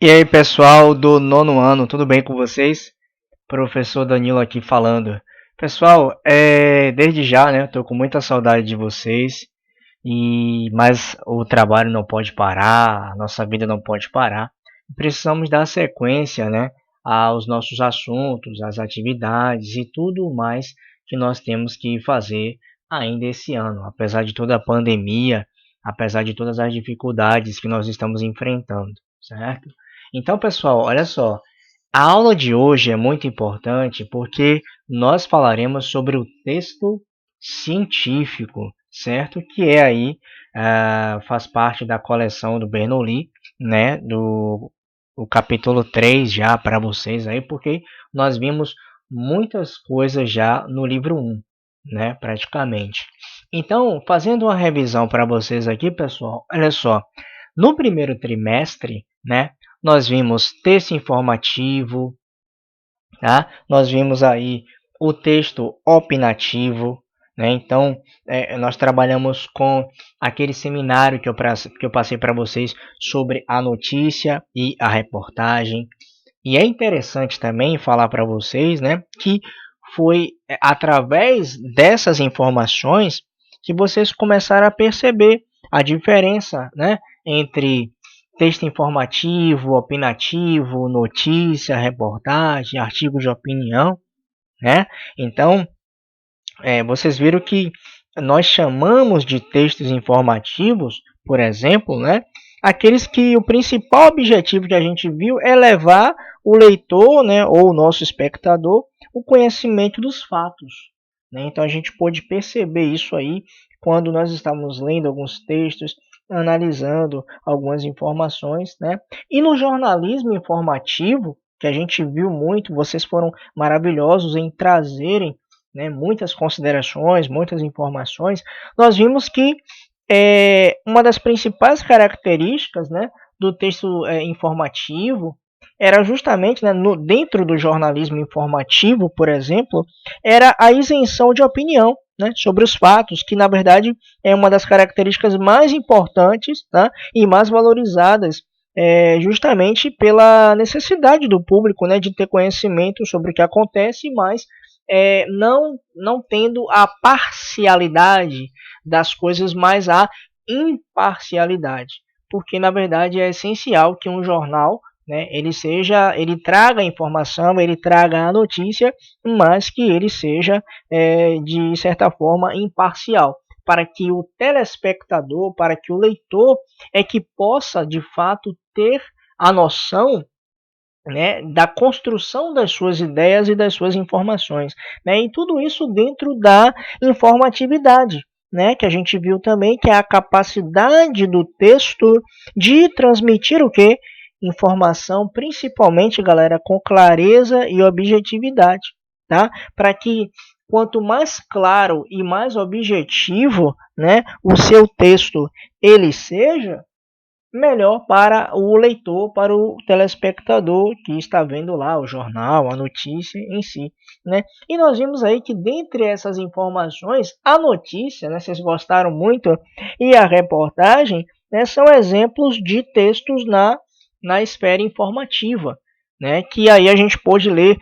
E aí, pessoal do nono ano, tudo bem com vocês? Professor Danilo aqui falando. Pessoal, desde já, né, tô com muita saudade de vocês, mas o trabalho não pode parar, a nossa vida não pode parar. Precisamos dar sequência, né, aos nossos assuntos, às atividades e tudo mais que nós temos que fazer ainda esse ano, apesar de toda a pandemia, apesar de todas as dificuldades que nós estamos enfrentando, certo? Então, pessoal, olha só, a aula de hoje é muito importante porque nós falaremos sobre o texto científico, certo? Que é aí, faz parte da coleção do Bernoulli, né? Do o capítulo 3 já para vocês aí, porque nós vimos muitas coisas já no livro um, né? Praticamente. Então, fazendo uma revisão para vocês aqui, pessoal, olha só. No primeiro trimestre, né? Nós vimos texto informativo, tá? Nós vimos aí o texto opinativo, né? Então, nós trabalhamos com aquele seminário que eu passei para vocês sobre a notícia e a reportagem. E é interessante também falar para vocês, né, que foi através dessas informações que vocês começaram a perceber a diferença, né, entre texto informativo, opinativo, notícia, reportagem, artigo de opinião, né? Então, vocês viram que nós chamamos de textos informativos, por exemplo, né, aqueles que o principal objetivo que a gente viu é levar o leitor, né, ou o nosso espectador, o conhecimento dos fatos, né? Então a gente pôde perceber isso aí quando nós estávamos lendo alguns textos, analisando algumas informações, né? E no jornalismo informativo, que a gente viu muito, vocês foram maravilhosos em trazerem, né, muitas considerações, muitas informações, nós vimos que uma das principais características, né, do texto informativo era justamente, né, dentro do jornalismo informativo, por exemplo, era a isenção de opinião, né, sobre os fatos, que na verdade é uma das características mais importantes, tá, e mais valorizadas, justamente pela necessidade do público, né, de ter conhecimento sobre o que acontece, mas não tendo a parcialidade das coisas, mas a imparcialidade, porque na verdade é essencial que um jornal, né, ele traga a informação, ele traga a notícia, mas que ele seja de certa forma imparcial, para que o telespectador, para que o leitor que possa de fato ter a noção, né, da construção das suas ideias e das suas informações, né, e tudo isso dentro da informatividade, né, que a gente viu também, que é a capacidade do texto de transmitir o que? Informação, principalmente, galera, com clareza e objetividade, tá? Para que quanto mais claro e mais objetivo, né, o seu texto ele seja, melhor para o leitor, para o telespectador que está vendo lá o jornal, a notícia em si, né? E nós vimos aí que dentre essas informações, a notícia, né, vocês gostaram muito, e a reportagem, né, são exemplos de textos na esfera informativa, né? Que aí a gente pode ler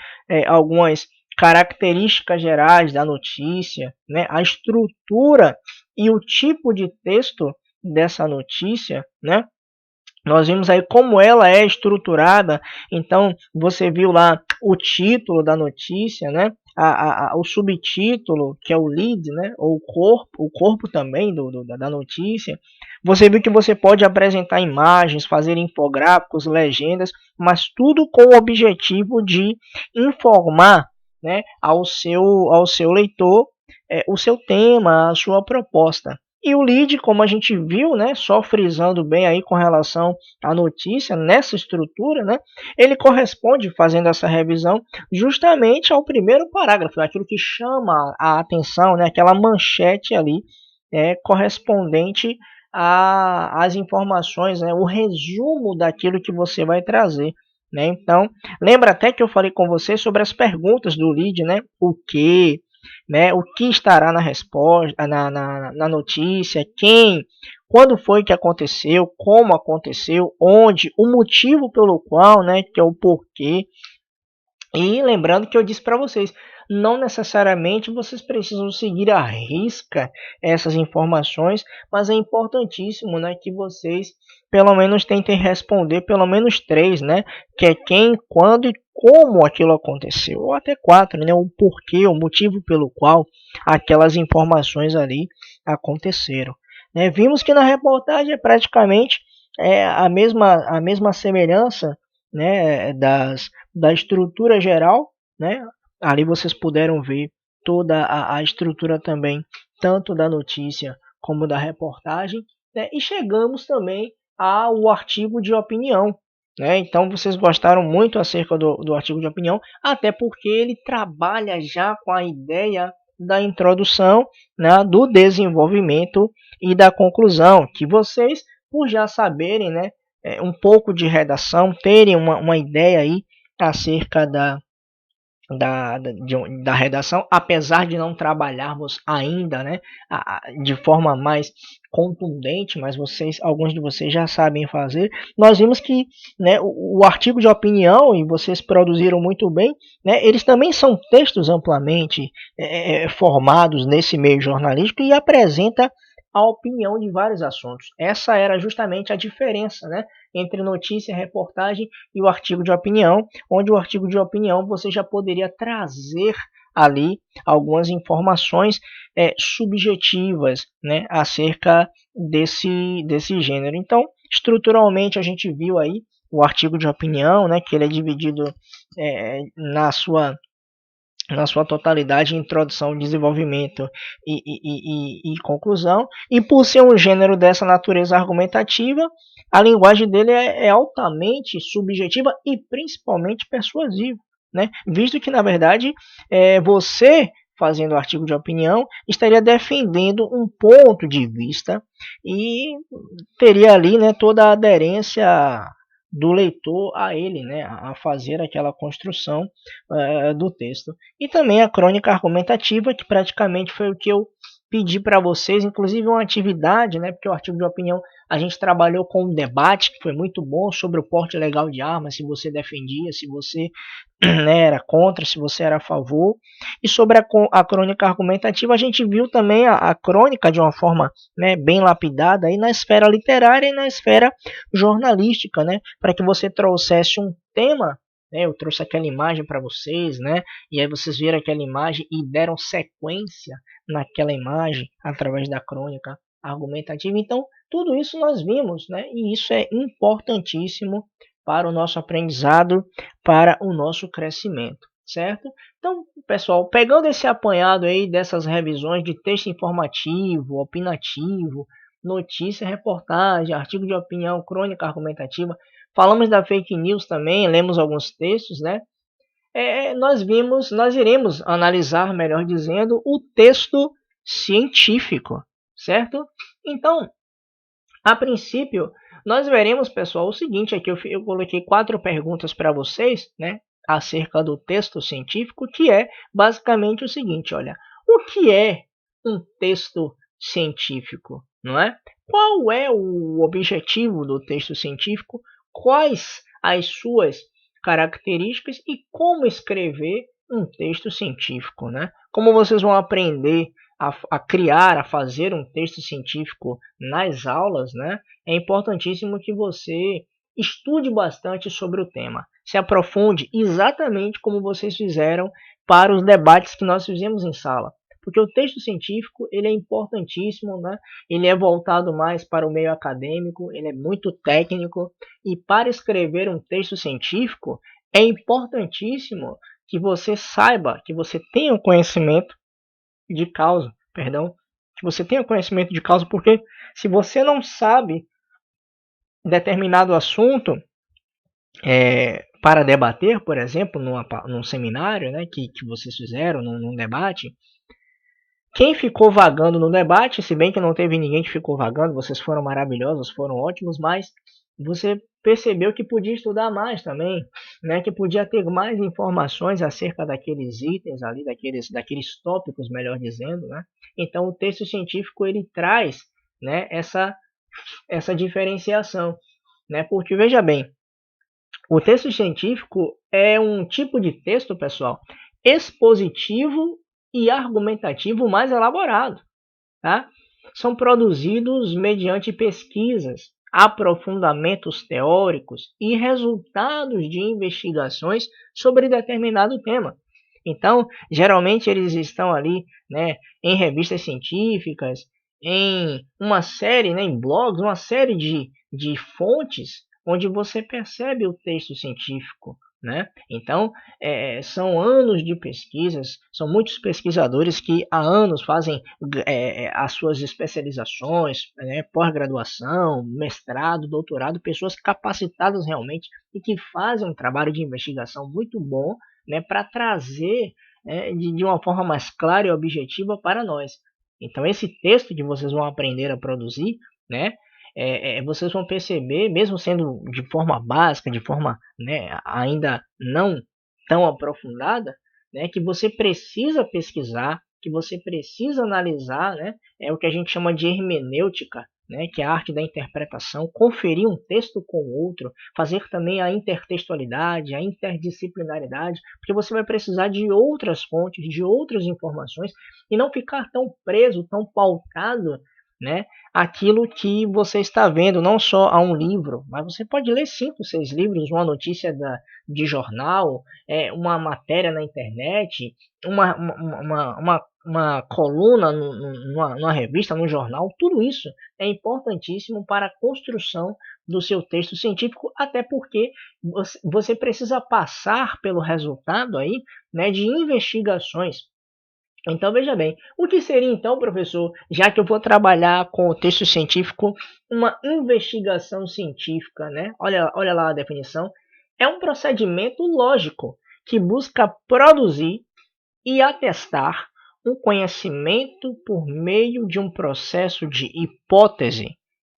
algumas características gerais da notícia, né? A estrutura e o tipo de texto dessa notícia, né? Nós vimos aí como ela é estruturada. Então, você viu lá o título da notícia, né? O subtítulo, que é o lead, né? Ou o corpo também da notícia. Você viu que você pode apresentar imagens, fazer infográficos, legendas, mas tudo com o objetivo de informar, né, ao seu leitor o seu tema, a sua proposta. E o lead, como a gente viu, né, só frisando bem aí com relação à notícia, nessa estrutura, né, ele corresponde, fazendo essa revisão, justamente ao primeiro parágrafo, aquilo que chama a atenção, né, aquela manchete ali, correspondente às informações, né, o resumo daquilo que você vai trazer. Né? Então, lembra até que eu falei com você sobre as perguntas do lead, né? O que, né? O que estará na resposta, na notícia, quem, quando foi que aconteceu, como aconteceu, onde, o motivo pelo qual, né, que é o porquê. E lembrando que eu disse para vocês, não necessariamente vocês precisam seguir à risca essas informações, mas é importantíssimo, né, que vocês pelo menos tentem responder pelo menos três, né, que é quem, quando e como aquilo aconteceu, ou até quatro, né, o porquê, o motivo pelo qual aquelas informações ali aconteceram. Né? Vimos que na reportagem é praticamente a mesma semelhança, né, da estrutura geral, né? Ali vocês puderam ver toda a estrutura também, tanto da notícia como da reportagem, né? E chegamos também ao artigo de opinião, né? Então vocês gostaram muito acerca do artigo de opinião, até porque ele trabalha já com a ideia da introdução, né, do desenvolvimento e da conclusão, que vocês, por já saberem, né, um pouco de redação, terem uma ideia aí acerca da redação, apesar de não trabalharmos ainda, né, de forma mais contundente, mas alguns de vocês já sabem fazer. Nós vimos que, né, o artigo de opinião, e vocês produziram muito bem, né, eles também são textos amplamente formados nesse meio jornalístico e apresenta a opinião de vários assuntos. Essa era justamente a diferença, né, entre notícia, reportagem e o artigo de opinião, onde o artigo de opinião você já poderia trazer ali algumas informações subjetivas, né, acerca desse gênero. Então, estruturalmente a gente viu aí o artigo de opinião, né, que ele é dividido na sua totalidade, introdução, desenvolvimento e conclusão. E por ser um gênero dessa natureza argumentativa, a linguagem dele é altamente subjetiva e principalmente persuasiva, né? Visto que, na verdade, você, fazendo artigo de opinião, estaria defendendo um ponto de vista e teria ali, né, toda a aderência do leitor a ele, né, a fazer aquela construção do texto. E também a crônica argumentativa, que praticamente foi o que eu pedi para vocês, inclusive uma atividade, né, porque o artigo de opinião a gente trabalhou com um debate que foi muito bom sobre o porte legal de armas, se você defendia, se você né, era contra, se você era a favor. E sobre a crônica argumentativa, a gente viu também a crônica de uma forma, né, bem lapidada aí na esfera literária e na esfera jornalística, né, para que você trouxesse um tema. Né, eu trouxe aquela imagem para vocês, né, e aí vocês viram aquela imagem e deram sequência naquela imagem através da crônica argumentativa. Então, tudo isso nós vimos, né, e isso é importantíssimo para o nosso aprendizado, para o nosso crescimento, certo? Então, pessoal, pegando esse apanhado aí dessas revisões de texto informativo, opinativo, notícia, reportagem, artigo de opinião, crônica argumentativa, falamos da fake news também, lemos alguns textos, né? Nós iremos analisar, melhor dizendo, o texto científico, certo? Então, a princípio, nós veremos, pessoal, o seguinte, aqui eu coloquei 4 perguntas para vocês, né, acerca do texto científico, que é basicamente o seguinte, olha, o que é um texto científico, não é? Qual é o objetivo do texto científico? Quais as suas características e como escrever um texto científico, né? Como vocês vão aprender a criar, a fazer um texto científico nas aulas, né? É importantíssimo que você estude bastante sobre o tema, se aprofunde exatamente como vocês fizeram para os debates que nós fizemos em sala. Porque o texto científico ele é importantíssimo, né? Ele é voltado mais para o meio acadêmico, ele é muito técnico, e para escrever um texto científico é importantíssimo que você saiba, que você tenha o conhecimento de causa, perdão, que você tenha conhecimento de causa, porque se você não sabe determinado assunto para debater, por exemplo, num seminário, né, que vocês fizeram, num debate, quem ficou vagando no debate, se bem que não teve ninguém que ficou vagando, vocês foram maravilhosos, foram ótimos, mas você percebeu que podia estudar mais também, né? Que podia ter mais informações acerca daqueles itens ali, daqueles tópicos, melhor dizendo, né? Então o texto científico ele traz, né, essa essa diferenciação, né? Porque veja bem, o texto científico é um tipo de texto, pessoal, expositivo e argumentativo mais elaborado, tá? São produzidos mediante pesquisas, aprofundamentos teóricos e resultados de investigações sobre determinado tema. Então, geralmente eles estão ali, né, em revistas científicas, em uma série, né, em blogs, uma série de fontes onde você percebe o texto científico, né? Então, são anos de pesquisas, são muitos pesquisadores que há anos fazem as suas especializações, né, pós-graduação, mestrado, doutorado, pessoas capacitadas realmente e que fazem um trabalho de investigação muito bom, né, para trazer de uma forma mais clara e objetiva para nós. Então, esse texto que vocês vão aprender a produzir, né, vocês vão perceber, mesmo sendo de forma básica, de forma, né, ainda não tão aprofundada, né, que você precisa pesquisar, que você precisa analisar, né, é o que a gente chama de hermenêutica, né, que é a arte da interpretação, conferir um texto com o outro, fazer também a intertextualidade, a interdisciplinaridade, porque você vai precisar de outras fontes, de outras informações, e não ficar tão preso, tão pautado, né, aquilo que você está vendo, não só a um livro, mas você pode ler 5, 6 livros, uma notícia de jornal, uma matéria na internet, uma coluna numa revista, num jornal, tudo isso é importantíssimo para a construção do seu texto científico, até porque você precisa passar pelo resultado aí, né, de investigações. Então veja bem, o que seria então, professor, já que eu vou trabalhar com o texto científico, uma investigação científica, né? Olha lá a definição. É um procedimento lógico que busca produzir e atestar um conhecimento por meio de um processo de hipótese,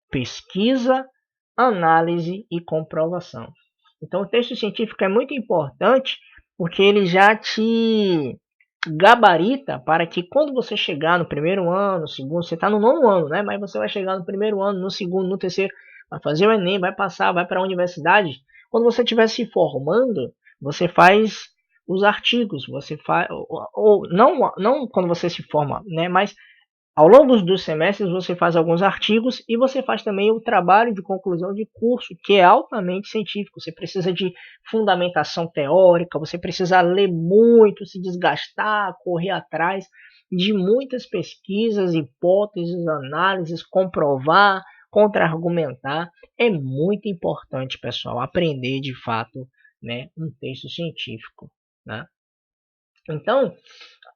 pesquisa, análise e comprovação. Então o texto científico é muito importante porque ele já te gabarita para que quando você chegar no primeiro ano, no segundo, você está no nono ano, né? Mas você vai chegar no primeiro ano, no segundo, no terceiro, vai fazer o Enem, vai passar, vai para a universidade. Quando você estiver se formando, você faz os artigos, você faz, ou não quando você se forma, né? Mas ao longo dos semestres você faz alguns artigos e você faz também o trabalho de conclusão de curso, que é altamente científico. Você precisa de fundamentação teórica, você precisa ler muito, se desgastar, correr atrás de muitas pesquisas, hipóteses, análises, comprovar, contra-argumentar. É muito importante, pessoal, aprender de fato, né, um texto científico, né? Então,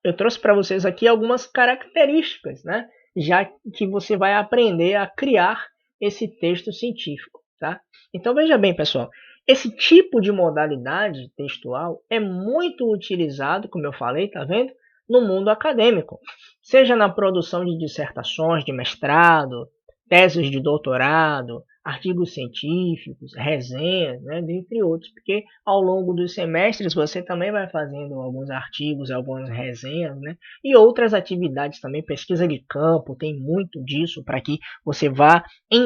eu trouxe para vocês aqui algumas características, né? Já que você vai aprender a criar esse texto científico, tá? Então veja bem, pessoal, esse tipo de modalidade textual é muito utilizado, como eu falei, tá vendo? No mundo acadêmico, seja na produção de dissertações de mestrado, teses de doutorado, artigos científicos, resenhas, né, dentre outros, porque ao longo dos semestres você também vai fazendo alguns artigos, algumas resenhas, né, e outras atividades também, pesquisa de campo, tem muito disso para que você vá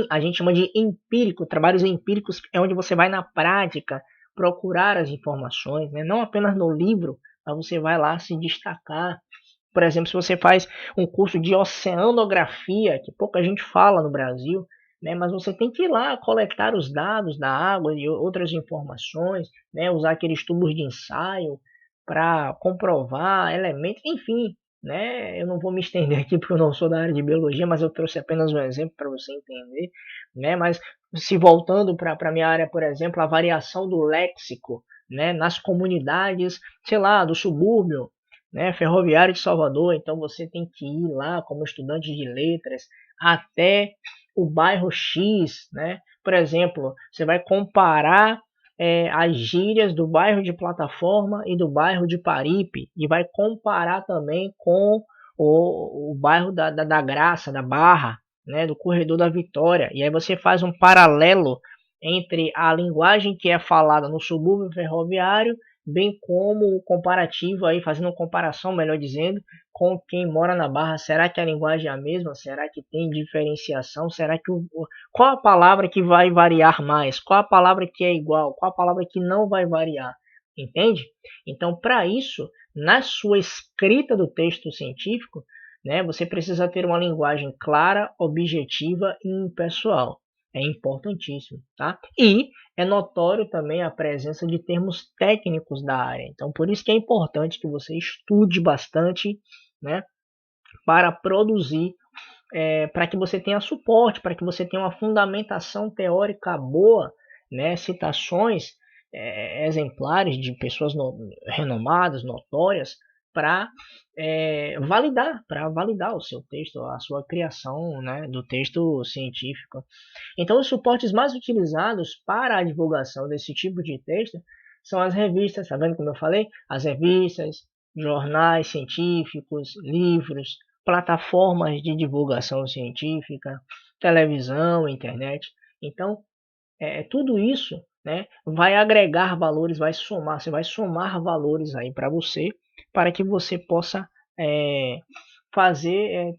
a gente chama de empírico, trabalhos empíricos é onde você vai na prática procurar as informações, né, não apenas no livro, mas você vai lá se destacar. Por exemplo, se você faz um curso de oceanografia, que pouca gente fala no Brasil, né, mas você tem que ir lá coletar os dados da água e outras informações, né, usar aqueles tubos de ensaio para comprovar elementos, enfim, né, eu não vou me estender aqui porque eu não sou da área de biologia, mas eu trouxe apenas um exemplo para você entender, né, mas se voltando para a minha área, por exemplo, a variação do léxico, né, nas comunidades, sei lá, do subúrbio, né, ferroviário de Salvador, então você tem que ir lá como estudante de letras até o bairro X, né? Por exemplo, você vai comparar as gírias do bairro de Plataforma e do bairro de Paripe e vai comparar também com o bairro da Graça, da Barra, né? Do Corredor da Vitória. E aí você faz um paralelo entre a linguagem que é falada no subúrbio ferroviário bem como o comparativo aí, fazendo uma comparação, melhor dizendo, com quem mora na Barra. Será que a linguagem é a mesma? Será que tem diferenciação? Será que qual a palavra que vai variar mais? Qual a palavra que é igual? Qual a palavra que não vai variar? Entende? Então, para isso, na sua escrita do texto científico, né, você precisa ter uma linguagem clara, objetiva e impessoal. É importantíssimo, tá? E é notório também a presença de termos técnicos da área. Então, por isso que é importante que você estude bastante, né, para produzir, para que você tenha suporte, para que você tenha uma fundamentação teórica boa, né, citações exemplares de pessoas renomadas, notórias, para validar o seu texto, a sua criação, né, do texto científico. Então, os suportes mais utilizados para a divulgação desse tipo de texto são as revistas, tá vendo como eu falei? As revistas, jornais científicos, livros, plataformas de divulgação científica, televisão, internet. Então, tudo isso, né, vai agregar valores, vai somar, você vai somar valores aí para você, para que você possa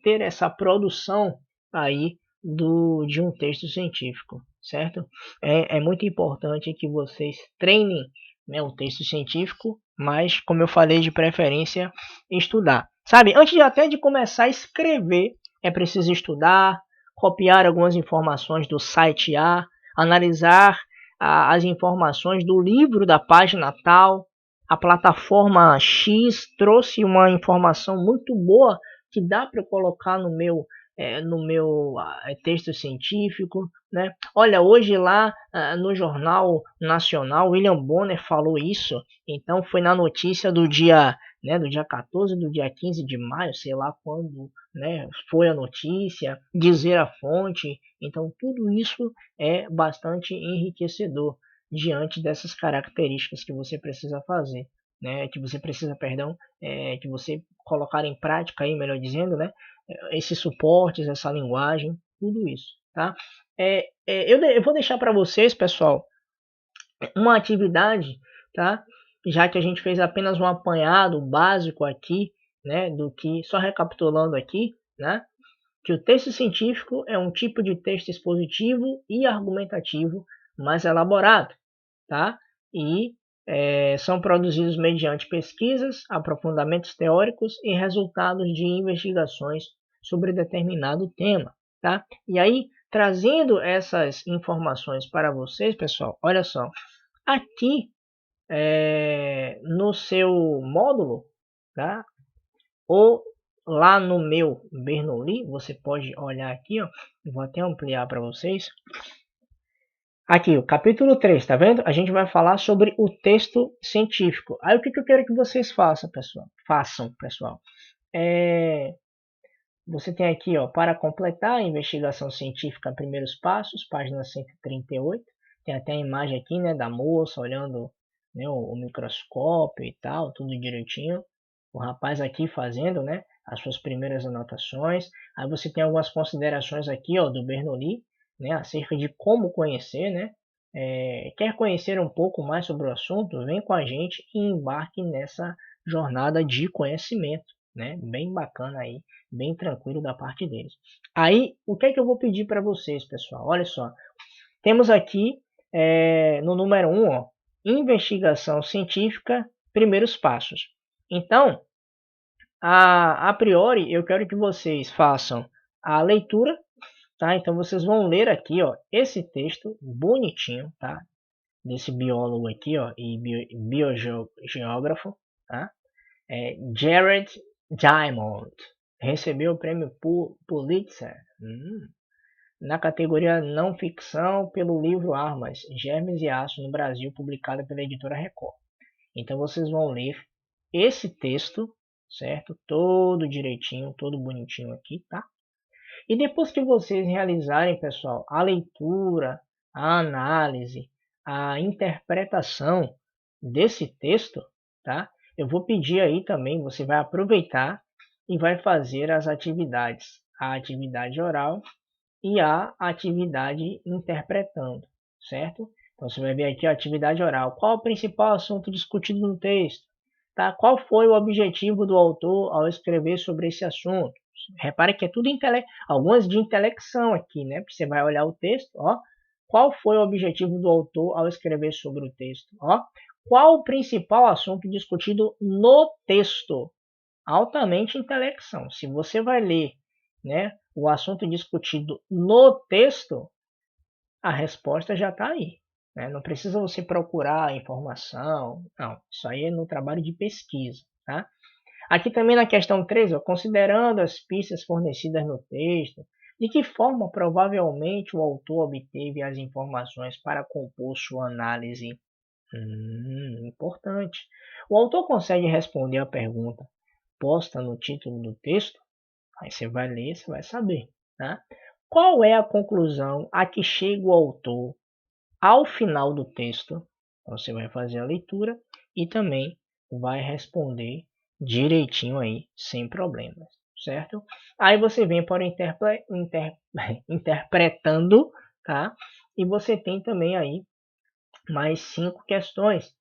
ter essa produção aí de um texto científico, certo? É muito importante que vocês treinem, né, o texto científico, mas, como eu falei, de preferência estudar. Sabe, antes até de começar a escrever, é preciso estudar, copiar algumas informações do site A, analisar as informações do livro da página tal. A plataforma X trouxe uma informação muito boa que dá para eu colocar no meu texto científico, né? Olha, hoje lá no Jornal Nacional, William Bonner falou isso, então foi na notícia do dia, né, do dia 14, do dia 15 de maio, sei lá quando, né, foi a notícia, dizer a fonte, então tudo isso é bastante enriquecedor diante dessas características que você precisa fazer, né, que você colocar em prática aí, melhor dizendo, né, esses suportes, essa linguagem, tudo isso, tá? Eu vou deixar para vocês, pessoal, uma atividade, tá? Já que a gente fez apenas um apanhado básico aqui, né, do que, só recapitulando aqui, né, que o texto científico é um tipo de texto expositivo e argumentativo mais elaborado, tá? E são produzidos mediante pesquisas, aprofundamentos teóricos e resultados de investigações sobre determinado tema, tá? E aí, trazendo essas informações para vocês, pessoal, olha só, aqui no seu módulo, tá? Ou lá no meu Bernoulli, você pode olhar aqui, ó, vou até ampliar para vocês. Aqui, o capítulo 3, tá vendo? A gente vai falar sobre o texto científico. Aí o que eu quero que vocês façam, pessoal? Você tem aqui, ó, para completar a investigação científica, primeiros passos, página 138. Tem até a imagem aqui, né, da moça olhando, né, o microscópio e tal, tudo direitinho. O rapaz aqui fazendo, né, as suas primeiras anotações. Aí você tem algumas considerações aqui, ó, do Bernoulli, né, acerca de como conhecer, né. Quer conhecer um pouco mais sobre o assunto? Vem com a gente e embarque nessa jornada de conhecimento, né, bem bacana aí, bem tranquilo da parte deles. Aí, o que é que eu vou pedir para vocês, pessoal? Olha só, temos aqui no número 1, ó, investigação científica, primeiros passos. Então, a priori, eu quero que vocês façam a leitura, tá? Então, vocês vão ler aqui, ó, esse texto bonitinho, tá? Desse biólogo aqui, ó, e biogeógrafo, tá? Jared Diamond recebeu o prêmio Pulitzer na categoria não ficção pelo livro Armas, Germes e Aço no Brasil, publicado pela editora Record. Então vocês vão ler esse texto, certo? Todo direitinho, todo bonitinho aqui, tá? E depois que vocês realizarem, pessoal, a leitura, a análise, a interpretação desse texto, tá? Eu vou pedir aí também, você vai aproveitar e vai fazer as atividades, a atividade oral e a atividade interpretando, certo? Então você vai ver aqui a atividade oral. Qual o principal assunto discutido no texto? Tá? Qual foi o objetivo do autor ao escrever sobre esse assunto? Repare que é tudo algumas de intelecção aqui, né? Você vai olhar o texto, ó. Qual foi o objetivo do autor ao escrever sobre o texto? Ó. Qual o principal assunto discutido no texto? Altamente intelecção. Se você vai ler, né, o assunto discutido no texto, a resposta já está aí. Né? Não precisa você procurar a informação. Não, isso aí é no trabalho de pesquisa. Tá? Aqui também na questão 3, ó, considerando as pistas fornecidas no texto, de que forma provavelmente o autor obteve as informações para compor sua análise? Importante. O autor consegue responder a pergunta posta no título do texto? Aí você vai ler, você vai saber. Tá? Qual é a conclusão a que chega o autor ao final do texto? Então você vai fazer a leitura e também vai responder direitinho aí, sem problemas, certo? Aí você vem para interpretando, tá? E você tem também aí mais 5 questões,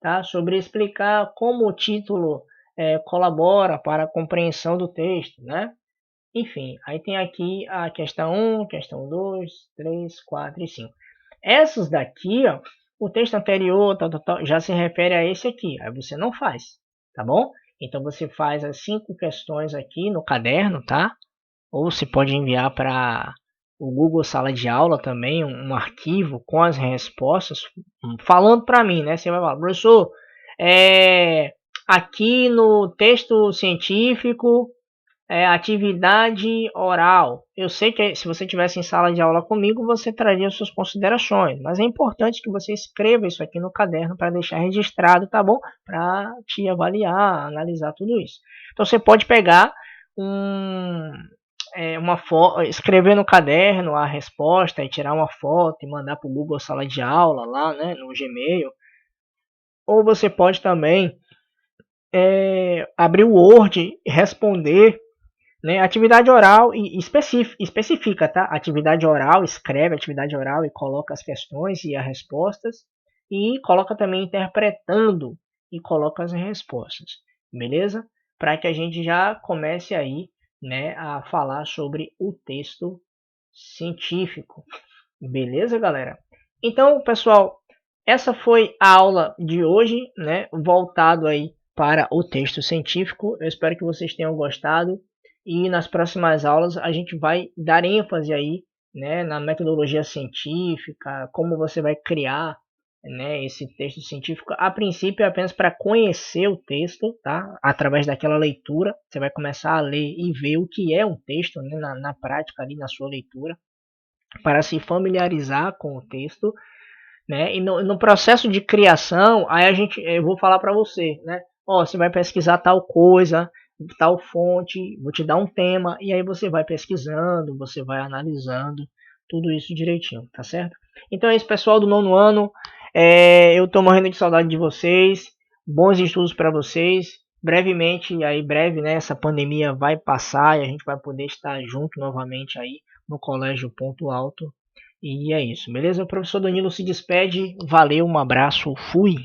tá? Sobre explicar como o título colabora para a compreensão do texto, né? Enfim, aí tem aqui a questão 1, questão 2, 3, 4 e 5. Essas daqui, ó, o texto anterior já se refere a esse aqui. Aí você não faz, tá bom? Então você faz as 5 questões aqui no caderno, tá? Ou você pode enviar para o Google Sala de Aula também, um arquivo com as respostas, falando para mim, né? Você vai falar, professor, aqui no texto científico, atividade oral. Eu sei que se você tivesse em sala de aula comigo, você traria suas considerações, mas é importante que você escreva isso aqui no caderno para deixar registrado, tá bom? Para te avaliar, analisar tudo isso. Então você pode pegar uma foto, escrever no caderno a resposta e tirar uma foto e mandar para o Google Sala de Aula lá, né, no Gmail. Ou você pode também abrir o Word e responder, né, atividade oral e especifica, tá? Atividade oral, escreve atividade oral e coloca as questões e as respostas. E coloca também interpretando e coloca as respostas, beleza? Para que a gente já comece aí, né, a falar sobre o texto científico. Beleza, galera? Então, pessoal, essa foi a aula de hoje, né, voltado aí para o texto científico. Eu espero que vocês tenham gostado e nas próximas aulas a gente vai dar ênfase aí, né, na metodologia científica, como você vai criar, né, esse texto científico. A princípio é apenas para conhecer o texto, tá? Através daquela leitura, você vai começar a ler e ver o que é um texto, né, na prática ali na sua leitura, para se familiarizar com o texto, né? E no processo de criação, aí eu vou falar para você, né? Ó, você vai pesquisar tal coisa, tal fonte, vou te dar um tema e aí você vai pesquisando, você vai analisando tudo isso direitinho, tá certo? Então é isso, pessoal do 9º ano. Eu tô morrendo de saudade de vocês. Bons estudos para vocês. Brevemente, aí breve, né? Essa pandemia vai passar e a gente vai poder estar junto novamente aí no Colégio Ponto Alto. E é isso, beleza? O professor Danilo se despede. Valeu, um abraço, fui!